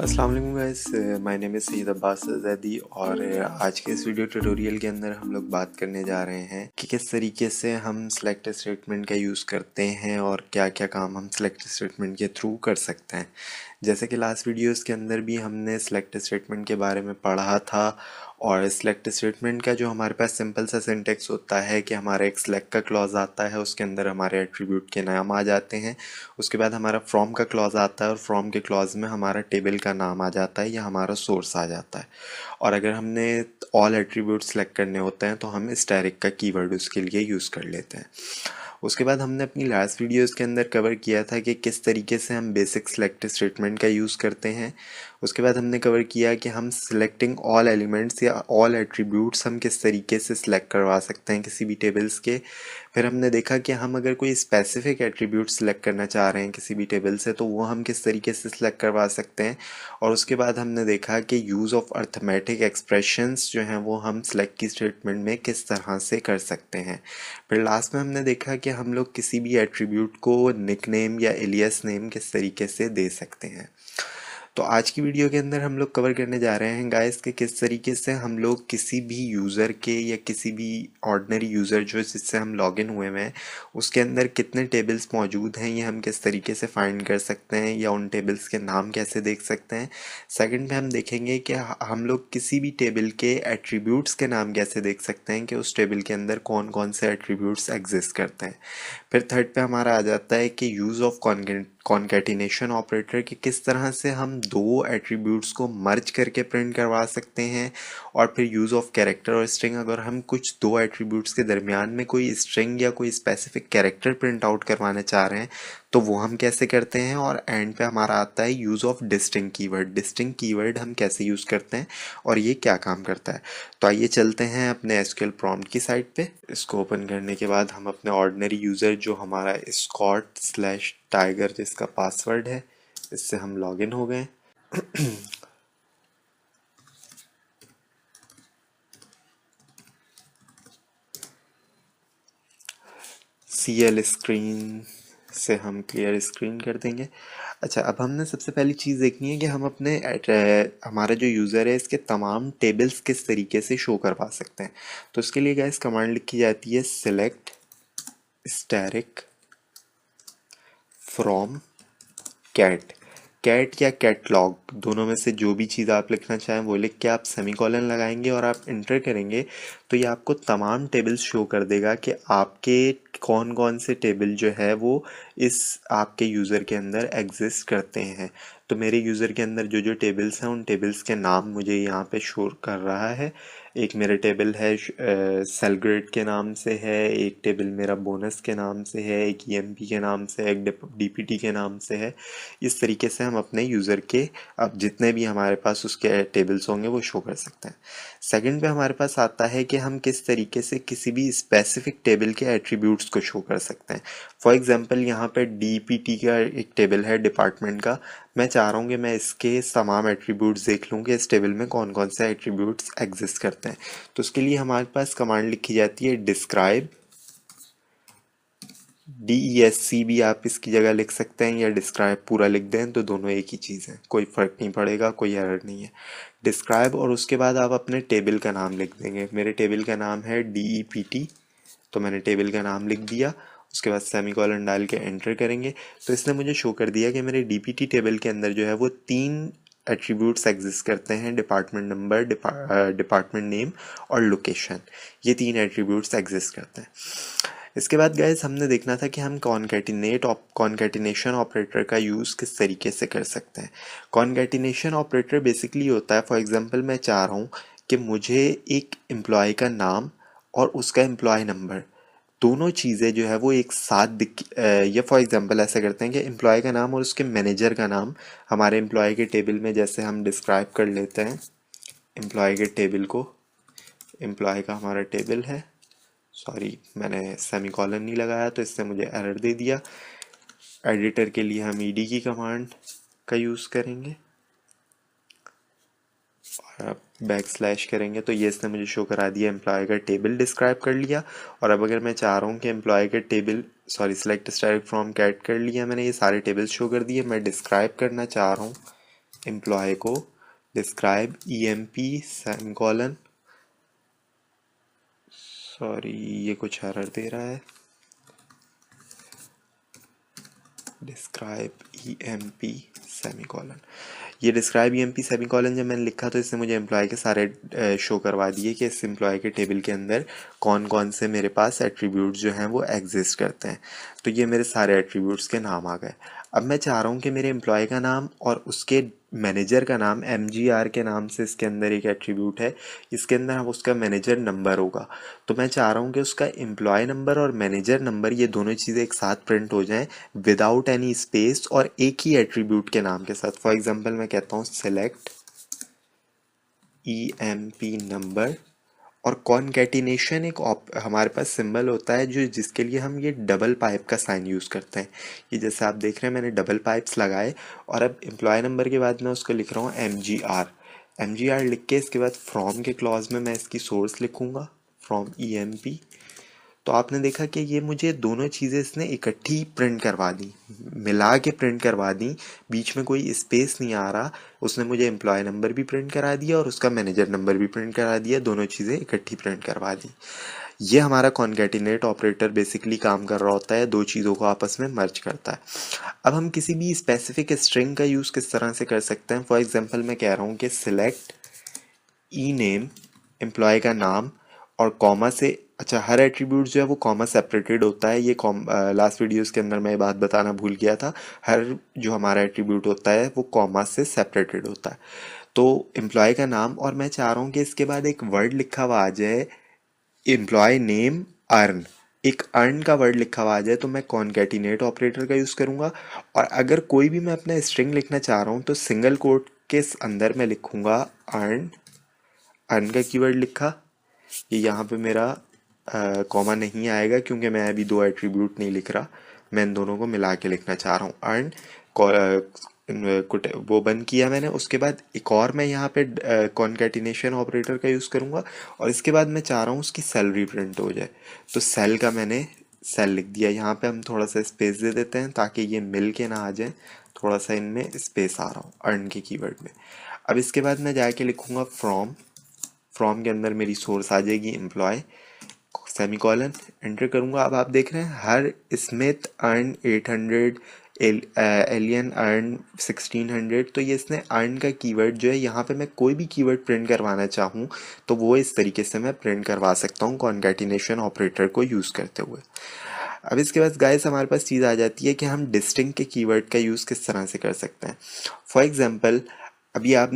अस्सलाम वालेकुम guys, my name is Saeed Abbas Zaidi और आज के इस वीडियो ट्यूटोरियल के अंदर हम लोग बात करने जा रहे हैं कि किस तरीके से हम सेलेक्ट स्टेटमेंट का यूज़ करते हैं और क्या क्या काम हम सेलेक्ट स्टेटमेंट के थ्रू कर सकते हैं। जैसे कि लास्ट वीडियोस के अंदर भी हमने सेलेक्ट स्टेटमेंट के बारे में पढ़ा था और सेलेक्ट स्टेटमेंट का जो हमारे पास सिंपल सा सिंटेक्स होता है कि हमारा एक सेलेक्ट का क्लॉज आता है, उसके अंदर हमारे एट्रीब्यूट के नाम आ जाते हैं। उसके बाद हमारा फ्रॉम का क्लॉज आता है और फ्रॉम के क्लॉज में हमारा टेबल का नाम आ जाता है या हमारा सोर्स आ जाता है। और अगर हमने ऑल एट्रीब्यूट सेलेक्ट करने होते हैं तो हम स्टैटिक का कीवर्ड उसके लिए यूज़ कर लेते हैं। उसके बाद हमने अपनी लास्ट वीडियोस के अंदर कवर किया था कि किस तरीके से हम बेसिक सेलेक्ट स्टेटमेंट का यूज़ करते हैं। उसके बाद हमने कवर किया कि हम सिलेक्टिंग ऑल एलिमेंट्स या ऑल एट्रीब्यूट्स हम किस तरीके से सिलेक्ट करवा सकते हैं किसी भी टेबल्स के। फिर हमने देखा कि हम अगर कोई स्पेसिफिक एट्रीब्यूट सेलेक्ट करना चाह रहे हैं किसी भी टेबल से तो वो हम किस तरीके से सिलेक्ट करवा सकते हैं। और उसके बाद हमने देखा कि यूज़ ऑफ अर्थमेटिक एक्सप्रेशंस जो हैं वो हम सेलेक्ट की स्टेटमेंट में किस तरह से कर सकते हैं। फिर लास्ट में हमने देखा कि हम लोग किसी भी एट्रीब्यूट को निकनेम या एलियस नेम किस तरीके से दे सकते हैं। तो आज की वीडियो के अंदर हम लोग कवर करने जा रहे हैं गाइस कि किस तरीके से हम लोग किसी भी यूज़र के या किसी भी ऑर्डिनरी यूज़र जो जिससे हम लॉगिन हुए हुए हैं उसके अंदर कितने टेबल्स मौजूद हैं ये हम किस तरीके से फाइंड कर सकते हैं या उन टेबल्स के नाम कैसे देख सकते हैं। सेकंड पे हम देखेंगे कि हम लोग किसी भी टेबल के एट्रीब्यूट्स के नाम कैसे देख सकते हैं कि उस टेबल के अंदर कौन कौन से एट्रीब्यूट्स एग्जिस्ट करते हैं। फिर थर्ड पे हमारा आ जाता है कि यूज़ ऑफ कॉन्कैटिनेशन ऑपरेटर कि किस तरह से हम दो एट्रीब्यूट्स को मर्ज करके प्रिंट करवा सकते हैं। और फिर यूज़ ऑफ कैरेक्टर और स्ट्रिंग, अगर हम कुछ दो एट्रीब्यूट्स के दरमियान में कोई स्ट्रिंग या कोई स्पेसिफिक कैरेक्टर प्रिंट आउट करवाना चाह रहे हैं तो वो हम कैसे करते हैं। और एंड पे हमारा आता है use of distinct keyword, distinct keyword हम कैसे यूज़ करते हैं और ये क्या काम करता है। तो आइए चलते हैं अपने एसक्यूएल प्रॉम्प्ट की साइट पे। इसको ओपन करने के बाद हम अपने ऑर्डिनरी यूज़र जो हमारा scott/tiger जिसका पासवर्ड है इससे हम लॉगिन हो गए। CL स्क्रीन से हम क्लियर स्क्रीन कर देंगे। अच्छा, अब हमने सबसे पहली चीज़ देखनी है कि हम अपने हमारा जो यूज़र है इसके तमाम टेबल्स किस तरीके से शो करवा सकते हैं। तो इसके लिए गाइस कमांड लिखी जाती है select static from cat. Cat या कैटलॉग दोनों में से जो भी चीज़ आप लिखना चाहें वो लिख के आप सेमीकोलन लगाएंगे और आप इंटर करेंगे तो ये आपको तमाम टेबल्स शो कर देगा कि आपके कौन कौन से टेबल जो है वो इस आपके यूज़र के अंदर एग्जिस्ट करते हैं। तो मेरे यूज़र के अंदर जो जो टेबल्स हैं उन टेबल्स के नाम मुझे यहाँ पे शो कर रहा है। एक मेरा टेबल है सेलग्रेड के नाम से है, एक टेबल मेरा बोनस के नाम से है, एक ईएमपी के नाम से है, एक डीपीटी के नाम से है। इस तरीके से हम अपने यूज़र के अब जितने भी हमारे पास उसके टेबल्स होंगे वो शो कर सकते हैं। सेकंड पे हमारे पास आता है कि हम किस तरीके से किसी भी स्पेसिफिक टेबल के एट्रीब्यूट्स को शो कर सकते हैं। फॉर एग्जांपल यहाँ पे डीपीटी का एक टेबल है डिपार्टमेंट का, मैं चाह रहा हूँ कि मैं इसके तमाम एट्रीब्यूट्स देख लूँ कि इस टेबल में कौन कौन से एट्रीब्यूट्स एग्जिस्ट करते हैं। तो उसके लिए हमारे पास कमांड लिखी जाती है डिस्क्राइब, DESC भी आप इसकी जगह लिख सकते हैं या डिस्क्राइब पूरा लिख दें तो दोनों एक ही चीज़ है, कोई फ़र्क नहीं पड़ेगा, कोई एरर नहीं है। डिस्क्राइब और उसके बाद आप अपने टेबल का नाम लिख देंगे। मेरे टेबल का नाम है DEPT, तो मैंने टेबल का नाम लिख दिया। उसके बाद सेमीकोलन डाल के एंटर करेंगे तो इसने मुझे शो कर दिया कि मेरे DPT टेबल के अंदर जो है वो 3 एट्रीब्यूट्स एग्जिस्ट करते हैं, डिपार्टमेंट नंबर, डिपार्टमेंट नेम और लोकेशन। ये 3 एट्रीब्यूट्स एग्जिस्ट करते हैं। इसके बाद गाइस हमने देखना था कि हम कॉन्कैटिनेशन ऑपरेटर का यूज़ किस तरीके से कर सकते हैं। कॉन्कैटिनेशन ऑपरेटर बेसिकली होता है, फॉर एग्जांपल मैं चाह रहा हूँ कि मुझे एक एम्प्लॉय का नाम और उसका एम्प्लॉय नंबर दोनों चीज़ें जो है वो एक साथ या फॉर एग्जांपल ऐसा करते हैं कि एम्प्लॉय का नाम और उसके मैनेजर का नाम हमारे एम्प्लॉय के टेबल में जैसे हम डिस्क्राइब कर लेते हैं एम्प्लॉय के टेबल को। एम्प्लॉय का हमारा टेबल है, सॉरी मैंने सेमीकोलन नहीं लगाया तो इससे मुझे एरर दे दिया। एडिटर के लिए हम ईडी की कमांड का यूज़ करेंगे और अब बैकस्लैश करेंगे तो ये इसने मुझे शो करा दिया, एम्प्लॉय का टेबल डिस्क्राइब कर लिया। और अब अगर मैं चाह रहा हूँ कि एम्प्लॉय का table select static from cat कर लिया मैंने, ये सारे टेबल्स शो कर दिए। मैं डिस्क्राइब करना चाह रहा हूँ एम्प्लॉय को डिस्क्राइब EMP सेमीकोलन, सॉरी ये कुछ एरर दे रहा है, डिस्क्राइब EMP सेमीकोलन। ये डिस्क्राइब EMP सेमीकोलन जब मैंने लिखा तो इसने मुझे एम्प्लॉय के सारे शो करवा दिए कि इस एम्प्लॉय के टेबल के अंदर कौन कौन से मेरे पास एट्रीब्यूट्स जो हैं वो एग्जिस्ट करते हैं। तो ये मेरे सारे एट्रीब्यूट्स के नाम आ गए। अब मैं चाह रहा हूँ कि मेरे एम्प्लॉय का नाम और उसके मैनेजर का नाम MGR के नाम से इसके अंदर एक एट्रीब्यूट है, इसके अंदर हम उसका मैनेजर नंबर होगा। तो मैं चाह रहा हूँ कि उसका एम्प्लॉय नंबर और मैनेजर नंबर ये दोनों चीज़ें एक साथ प्रिंट हो जाएं विदाउट एनी स्पेस और एक ही एट्रीब्यूट के नाम के साथ। फॉर एग्जांपल मैं कहता हूँ सेलेक्ट EMP नंबर, और कॉनकैटिनेशन एक हमारे पास सिंबल होता है जो जिसके लिए हम ये डबल पाइप का साइन यूज़ करते हैं। ये जैसे आप देख रहे हैं मैंने डबल पाइप्स लगाए और अब एम्प्लॉय नंबर के बाद मैं उसको लिख रहा हूँ MGR लिख के इसके बाद फ्रॉम के क्लॉज में मैं इसकी सोर्स लिखूँगा फ्रॉम EMP। तो आपने देखा कि ये मुझे दोनों चीज़ें इसने इकट्ठी प्रिंट करवा दी, मिला के प्रिंट करवा दी, बीच में कोई स्पेस नहीं आ रहा। उसने मुझे एम्प्लॉय नंबर भी प्रिंट करा दिया और उसका मैनेजर नंबर भी प्रिंट करा दिया, दोनों चीज़ें इकट्ठी प्रिंट करवा दी। ये हमारा कॉन्कैटिनेट ऑपरेटर बेसिकली काम कर रहा होता है, दो चीज़ों को आपस में मर्ज करता है। अब हम किसी भी स्पेसिफिक स्ट्रिंग का यूज़ किस तरह से कर सकते हैं। फॉर एग्जाम्पल मैं कह रहा हूँ कि सिलेक्ट नेम, एम्प्लॉय का नाम और कॉमा से, अच्छा हर एट्रीब्यूट जो है वो कॉमा सेपरेटेड होता है। ये लास्ट वीडियोस के अंदर मैं ये बात बताना भूल गया था, हर जो हमारा एट्रीब्यूट होता है वो कॉमा से सेपरेटेड होता है। तो एम्प्लॉय का नाम, और मैं चाह रहा हूँ कि इसके बाद एक वर्ड लिखा हुआ आ जाए एम्प्लॉय नेम अर्न, एक अर्न का वर्ड लिखा हुआ आ जाए तो मैं कॉनकैटिनेट ऑपरेटर का यूज़ करूँगा। और अगर कोई भी मैं अपना स्ट्रिंग लिखना चाह रहा हूँ तो सिंगल कोट के अंदर मैं लिखूँगा अर्न, अर्न का कीवर्ड लिखा, ये यहाँ पे मेरा कॉमा नहीं आएगा क्योंकि मैं अभी दो एट्रीब्यूट नहीं लिख रहा, मैं इन दोनों को मिला के लिखना चाह रहा हूँ। अर्न वो बंद किया मैंने। उसके बाद एक और मैं यहाँ पे कॉनकैटिनेशन ऑपरेटर का यूज़ करूँगा और इसके बाद मैं चाह रहा हूँ उसकी सैलरी प्रिंट हो जाए, तो सेल का मैंने सेल लिख दिया। यहाँ पे हम थोड़ा सा स्पेस दे देते हैं ताकि ये मिल के ना आ जाए, थोड़ा सा इनमें स्पेस आ रहा हूँ अर्न के कीवर्ड में। अब इसके बाद मैं जाके लिखूँगा फ्रॉम के अंदर मेरी सोर्स आ जाएगी एम्प्लॉय, सेमीकोलन एंटर करूंगा। अब आप देख रहे हैं हर स्मिथ अर्न 800, एलियन अर्न 1600। तो ये इसने अर्न का कीवर्ड जो है, यहाँ पे मैं कोई भी कीवर्ड प्रिंट करवाना चाहूँ तो वो इस तरीके से मैं प्रिंट करवा सकता हूँ कॉनकैटिनेशन ऑपरेटर को यूज़ करते हुए। अब इसके बाद गाइस हमारे पास चीज़ आ जाती है कि हम डिस्टिंक्ट के कीवर्ड का यूज़ किस तरह से कर सकते हैं। फॉर एग्जांपल अभी आप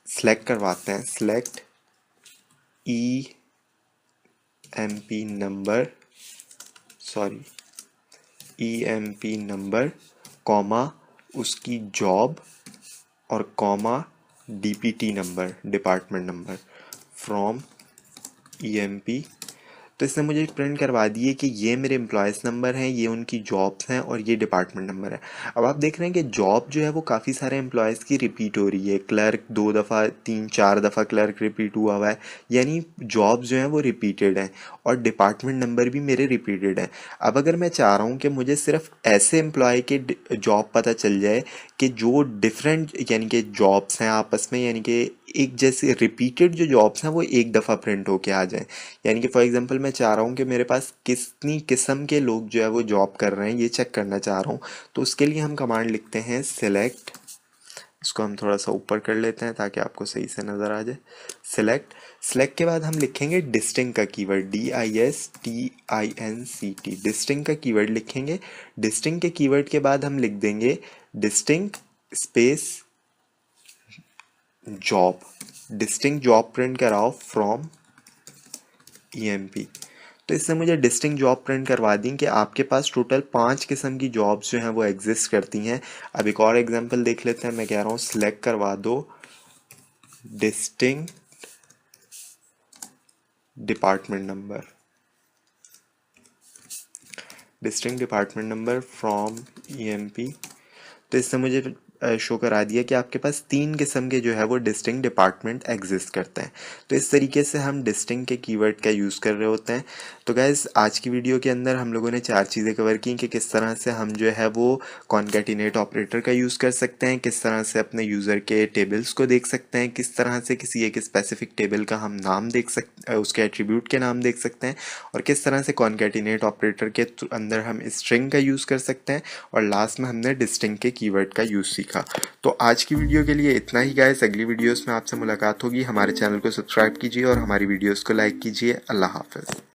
सेलेक्ट करवाते हैं, select EMP number, sorry EMP number comma उसकी जॉब और comma DPT number, department number from EMP। तो इसने मुझे प्रिंट करवा दिए कि ये मेरे एम्प्लॉयज़ नंबर हैं, ये उनकी जॉब्स हैं और ये डिपार्टमेंट नंबर है। अब आप देख रहे हैं कि जॉब जो है वो काफ़ी सारे एम्प्लॉयज़ की रिपीट हो रही है, क्लर्क 2 दफ़ा 3-4 दफ़ा क्लर्क रिपीट हुआ है, यानी जॉब जो है वो रिपीटेड हैं और डिपार्टमेंट नंबर भी मेरे रिपीटेड हैं। अब अगर मैं चाह रहा हूँ कि मुझे सिर्फ ऐसे एम्प्लॉय के जॉब पता चल जाए कि जो डिफरेंट यानी कि जॉब्स हैं आपस में, यानी कि एक जैसे रिपीटेड जो जॉब्स हैं वो एक दफ़ा प्रिंट होके आ जाएं, यानी कि फॉर एग्जांपल मैं चाह रहा हूँ कि मेरे पास कितनी किस्म के लोग जो है वो जॉब कर रहे हैं ये चेक करना चाह रहा हूँ। तो उसके लिए हम कमांड लिखते हैं सेलेक्ट, इसको हम थोड़ा सा ऊपर कर लेते हैं ताकि आपको सही से नज़र आ जाए। सेलेक्ट के बाद हम लिखेंगे डिस्टिंक्ट का कीवर्ड, DISTINCT, डिस्टिंक्ट का कीवर्ड लिखेंगे। डिस्टिंक्ट के कीवर्ड के बाद हम लिख देंगे distinct space job, distinct job print कराओ फ्रॉम EMP। तो इससे मुझे डिस्टिंक्ट जॉब प्रिंट करवा दी कि आपके पास टोटल 5 किस्म की जॉब्स जो हैं वो एग्जिस्ट करती हैं। अब एक और एग्जांपल देख लेते हैं। मैं कह रहा हूँ सिलेक्ट करवा दो distinct department number, distinct department number from EMP। तो इससे मुझे शो करा दिया कि आपके पास 3 किस्म के जो है वो डिस्टिंक्ट डिपार्टमेंट एग्जिस्ट करते हैं। तो इस तरीके से हम डिस्टिंक्ट के कीवर्ड का यूज़ कर रहे होते हैं। तो गाइज़ आज की वीडियो के अंदर हम लोगों ने 4 चीज़ें कवर की कि किस तरह से हम जो है वो कॉन्कैटिनेट ऑपरेटर का यूज़ कर सकते हैं, किस तरह से अपने यूज़र के टेबल्स को देख सकते हैं, किस तरह से किसी एक स्पेसिफिक टेबल का हम नाम देख सकते उसके एट्रीब्यूट के नाम देख सकते हैं, और किस तरह से कॉन्कैटिनेट ऑपरेटर के अंदर हम स्ट्रिंग का यूज़ कर सकते हैं, और लास्ट में हमने डिस्टिंक्ट के कीवर्ड का यूज़ सीखा। तो आज की वीडियो के लिए इतना ही गाइस। अगली वीडियोस में आपसे मुलाकात होगी। हमारे चैनल को सब्सक्राइब कीजिए और हमारी वीडियोस को लाइक कीजिए। अल्लाह हाफ़िज़।